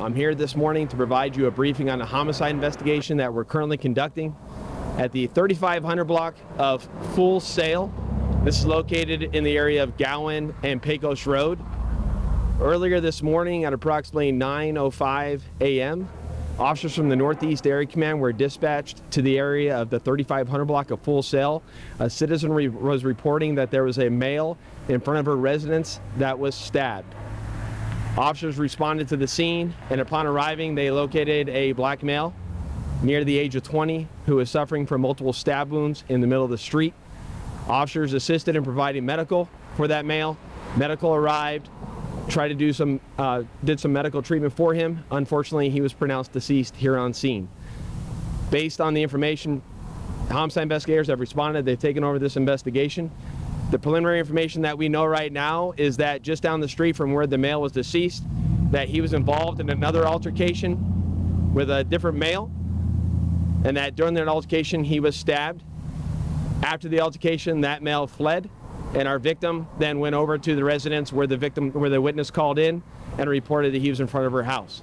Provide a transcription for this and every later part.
I'm here this morning to provide you a briefing on a homicide investigation that we're currently conducting at the 3500 block of Full Sail. This is located in the area of Gowan and Pecos Road. Earlier this morning at approximately 9:05 a.m., officers from the Northeast Area Command were dispatched to the area of the 3500 block of Full Sail. A citizen was reporting that there was a male in front of her residence that was stabbed. Officers responded to the scene, and upon arriving, they located a black male near the age of 20 who was suffering from multiple stab wounds in the middle of the street. Officers assisted in providing medical for that male. Medical arrived, tried to do did some medical treatment for him. Unfortunately, he was pronounced deceased here on scene. Based on the information, homicide investigators have responded. They've taken over this investigation. The preliminary information that we know right now is that just down the street from where the male was deceased, that he was involved in another altercation with a different male, and that during that altercation he was stabbed. After the altercation, that male fled, and our victim then went over to the residence where the witness called in and reported that he was in front of her house.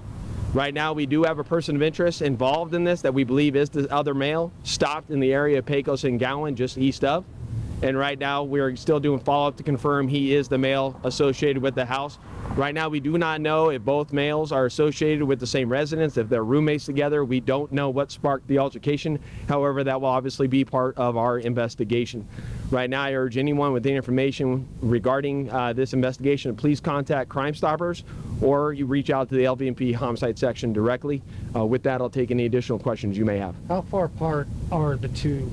Right now, we do have a person of interest involved in this that we believe is the other male, stopped in the area of Pecos and Gowan, just east of. And right now, we're still doing follow-up to confirm he is the male associated with the house. Right now, we do not know if both males are associated with the same residence, if they're roommates together. We don't know what sparked the altercation. However, that will obviously be part of our investigation. Right now, I urge anyone with any information regarding this investigation to please contact Crime Stoppers, or you reach out to the LVMP homicide section directly. With that, I'll take any additional questions you may have. How far apart are the two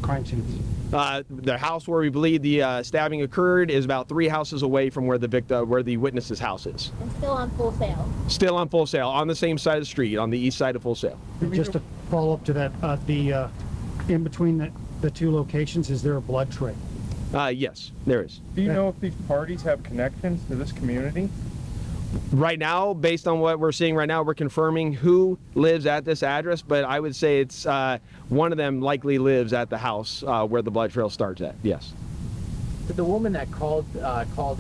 crime scenes? The house where we believe the stabbing occurred is about 3 houses away from where the witness's house is. And still on Full Sail? Still on Full Sail, on the same side of the street, on the east side of Full Sail. Just to follow up to that, in between the two locations, is there a blood trail? Yes, there is. Do you know if these parties have connections to this community? Right now, based on what we're seeing right now, we're confirming who lives at this address, but I would say it's one of them likely lives at the house where the blood trail starts at, yes. Did the woman that called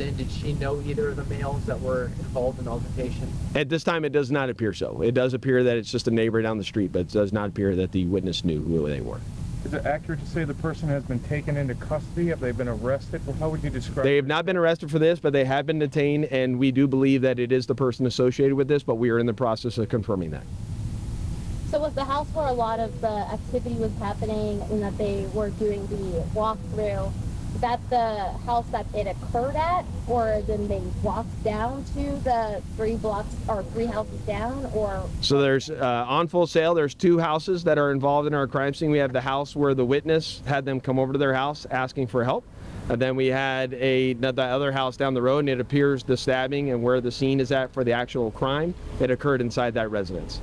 in, did she know either of the males that were involved in the altercation? At this time, it does not appear so. It does appear that it's just a neighbor down the street, but it does not appear that the witness knew who they were. Is it accurate to say the person has been taken into custody? Have they been arrested? Well, how would you describe it? They have not been arrested for this, but they have been detained, and we do believe that it is the person associated with this, but we are in the process of confirming that. So was the house where a lot of the activity was happening and that they were doing the walkthrough, is that the house that it occurred at, or then they walked down to the 3 blocks or 3 houses down, or? So there's on Full Sail, there's 2 houses that are involved in our crime scene. We have the house where the witness had them come over to their house asking for help, and then we had the other house down the road, and it appears the stabbing and where the scene is at for the actual crime, it occurred inside that residence.